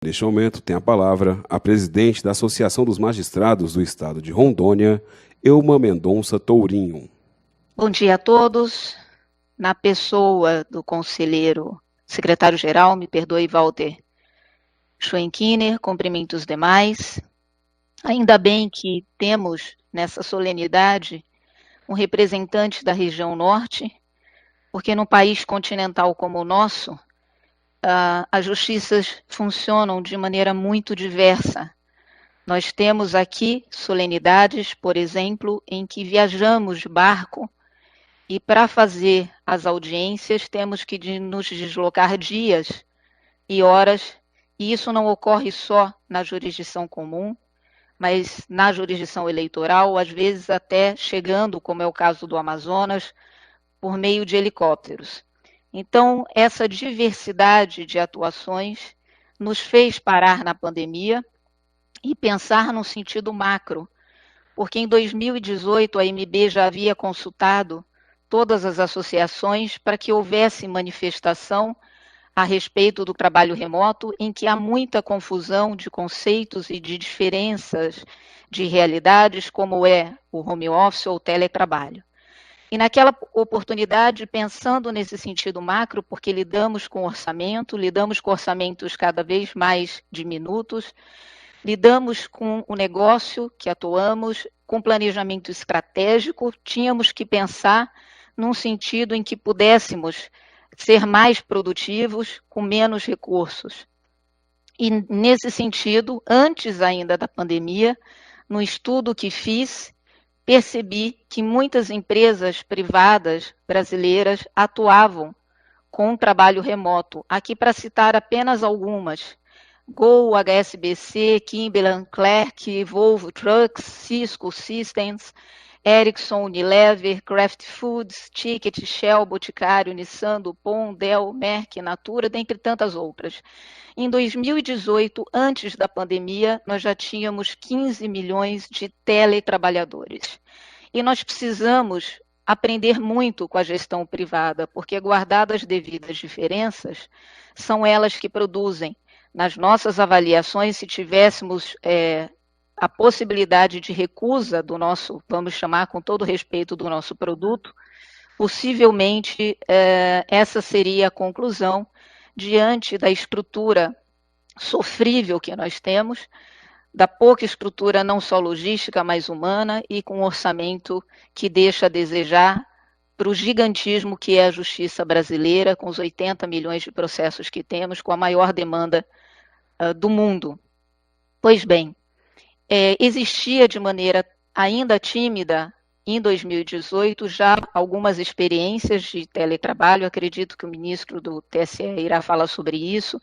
Neste momento, tem a palavra a presidente da Associação dos Magistrados do Estado de Rondônia, Elma Mendonça Tourinho. Bom dia a todos. Na pessoa do conselheiro secretário-geral, me perdoe, Walter Schwenkener, cumprimento os demais. Ainda bem que temos nessa solenidade um representante da região norte, porque num país continental como o nosso, as justiças funcionam de maneira muito diversa. Nós temos aqui solenidades, por exemplo, em que viajamos de barco e para fazer as audiências temos que nos deslocar dias e horas, e isso não ocorre só na jurisdição comum, mas na jurisdição eleitoral, às vezes até chegando, como é o caso do Amazonas, por meio de helicópteros. Então, essa diversidade de atuações nos fez parar na pandemia e pensar num sentido macro, porque em 2018 a AMB já havia consultado todas as associações para que houvesse manifestação a respeito do trabalho remoto, em que há muita confusão de conceitos e de diferenças de realidades, como é o home office ou o teletrabalho. E naquela oportunidade, pensando nesse sentido macro, porque lidamos com orçamentos cada vez mais diminutos, lidamos com o negócio que atuamos, com planejamento estratégico, tínhamos que pensar num sentido em que pudéssemos ser mais produtivos com menos recursos. E nesse sentido, antes ainda da pandemia, no estudo que fiz, percebi que muitas empresas privadas brasileiras atuavam com trabalho remoto. Aqui para citar apenas algumas: Gol, HSBC, Kimberly-Clark, Volvo Trucks, Cisco Systems, Ericsson, Unilever, Kraft Foods, Ticket, Shell, Boticário, Nissan, Dupont, Dell, Merck, Natura, dentre tantas outras. Em 2018, antes da pandemia, nós já tínhamos 15 milhões de teletrabalhadores. E nós precisamos aprender muito com a gestão privada, porque, guardadas as devidas diferenças, são elas que produzem. Nas nossas avaliações, se tivéssemos a possibilidade de recusa do nosso, vamos chamar com todo respeito, do nosso produto, possivelmente essa seria a conclusão diante da estrutura sofrível que nós temos, da pouca estrutura não só logística, mas humana, e com um orçamento que deixa a desejar para o gigantismo que é a justiça brasileira, com os 80 milhões de processos que temos, com a maior demanda do mundo. Pois bem, existia de maneira ainda tímida, em 2018, já algumas experiências de teletrabalho, acredito que o ministro do TSE irá falar sobre isso,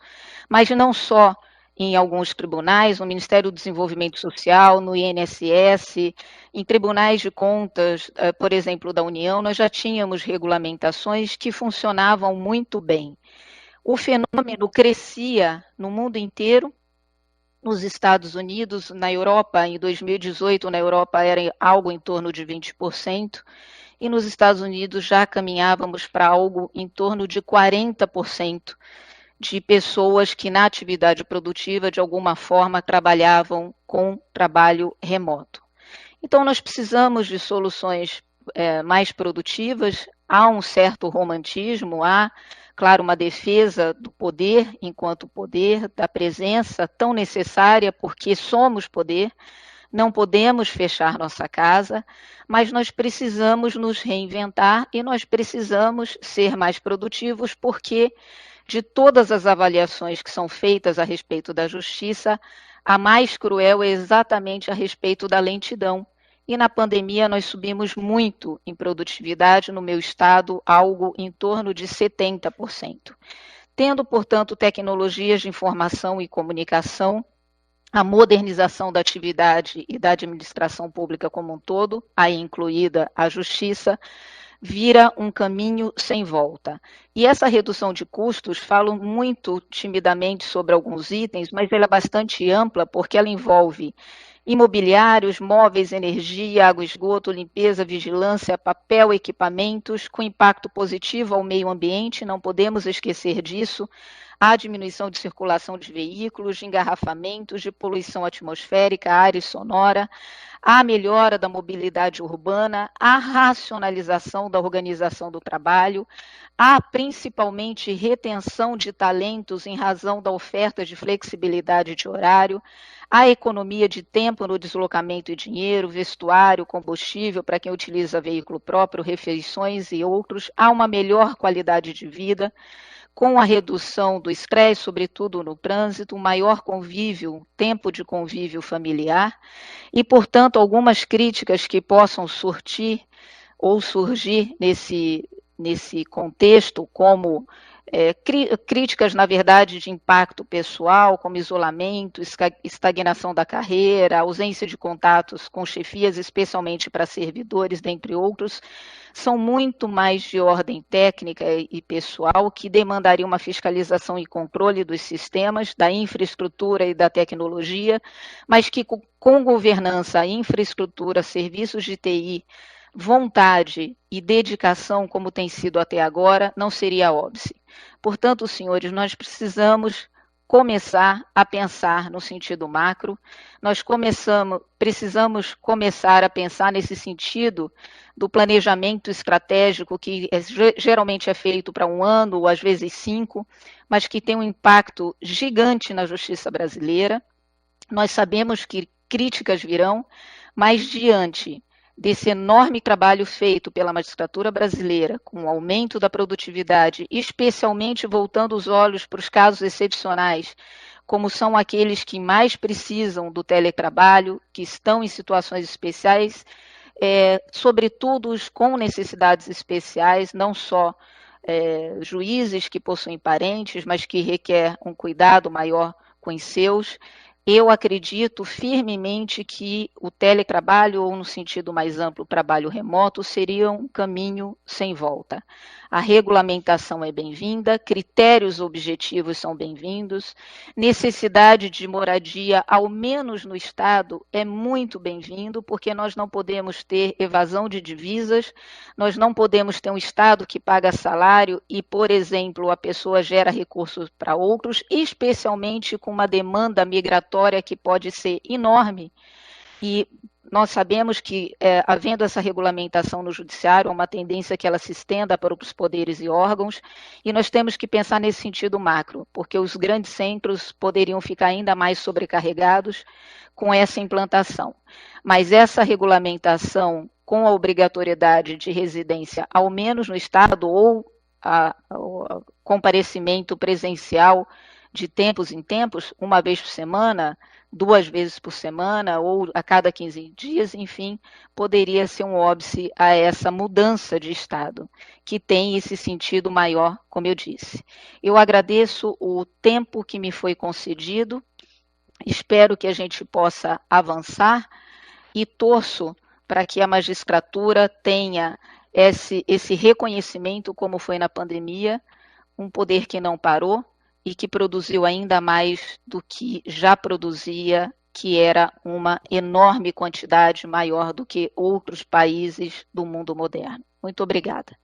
mas não só em alguns tribunais, no Ministério do Desenvolvimento Social, no INSS, em tribunais de contas, por exemplo, da União, nós já tínhamos regulamentações que funcionavam muito bem. O fenômeno crescia no mundo inteiro, nos Estados Unidos, na Europa, em 2018, na Europa era algo em torno de 20%, e nos Estados Unidos já caminhávamos para algo em torno de 40% de pessoas que na atividade produtiva, de alguma forma, trabalhavam com trabalho remoto. Então, nós precisamos de soluções mais produtivas, há um certo romantismo, há, claro, uma defesa do poder enquanto poder, da presença tão necessária, porque somos poder, não podemos fechar nossa casa, mas nós precisamos nos reinventar e nós precisamos ser mais produtivos, porque de todas as avaliações que são feitas a respeito da justiça, a mais cruel é exatamente a respeito da lentidão. E na pandemia nós subimos muito em produtividade, no meu estado, algo em torno de 70%. Tendo, portanto, tecnologias de informação e comunicação, a modernização da atividade e da administração pública como um todo, aí incluída a justiça, vira um caminho sem volta. E essa redução de custos, falo muito timidamente sobre alguns itens, mas ela é bastante ampla, porque ela envolve imobiliários, móveis, energia, água, esgoto, limpeza, vigilância, papel, equipamentos, com impacto positivo ao meio ambiente, não podemos esquecer disso. há diminuição de circulação de veículos, de engarrafamentos, de poluição atmosférica, área sonora, há melhora da mobilidade urbana, há racionalização da organização do trabalho, há principalmente retenção de talentos em razão da oferta de flexibilidade de horário, há economia de tempo no deslocamento e dinheiro, vestuário, combustível para quem utiliza veículo próprio, refeições e outros, há uma melhor qualidade de vida, com a redução do estresse, sobretudo no trânsito, um maior convívio, tempo de convívio familiar, e, portanto, algumas críticas que possam surgir nesse contexto, como críticas, na verdade, de impacto pessoal, como isolamento, estagnação da carreira, ausência de contatos com chefias, especialmente para servidores, dentre outros, são muito mais de ordem técnica e pessoal, que demandariam uma fiscalização e controle dos sistemas, da infraestrutura e da tecnologia, mas que com governança, infraestrutura, serviços de TI, vontade e dedicação, como tem sido até agora, não seria óbice. Portanto, senhores, nós precisamos começar a pensar no sentido macro, precisamos começar a pensar nesse sentido do planejamento estratégico, que geralmente é feito para 1 ano, ou às vezes 5, mas que tem um impacto gigante na justiça brasileira. Nós sabemos que críticas virão, mas diante desse enorme trabalho feito pela magistratura brasileira, com o aumento da produtividade, especialmente voltando os olhos para os casos excepcionais, como são aqueles que mais precisam do teletrabalho, que estão em situações especiais, sobretudo os com necessidades especiais, não só juízes que possuem parentes, mas que requer um cuidado maior com os seus. Eu acredito firmemente que o teletrabalho, ou no sentido mais amplo, o trabalho remoto, seria um caminho sem volta. A regulamentação é bem-vinda, critérios objetivos são bem-vindos, necessidade de moradia, ao menos no Estado, é muito bem-vindo, porque nós não podemos ter evasão de divisas, nós não podemos ter um Estado que paga salário e, por exemplo, a pessoa gera recursos para outros, especialmente com uma demanda migratória que pode ser enorme. E nós sabemos que, havendo essa regulamentação no judiciário, há uma tendência que ela se estenda para outros poderes e órgãos, e nós temos que pensar nesse sentido macro, porque os grandes centros poderiam ficar ainda mais sobrecarregados com essa implantação. Mas essa regulamentação com a obrigatoriedade de residência, ao menos no Estado, ou o comparecimento presencial de tempos em tempos, 1 vez por semana, 2 vezes por semana, ou a cada 15 dias, enfim, poderia ser um óbice a essa mudança de Estado, que tem esse sentido maior, como eu disse. Eu agradeço o tempo que me foi concedido, espero que a gente possa avançar e torço para que a magistratura tenha esse reconhecimento, como foi na pandemia, um poder que não parou e que produziu ainda mais do que já produzia, que era uma enorme quantidade, maior do que outros países do mundo moderno. Muito obrigada.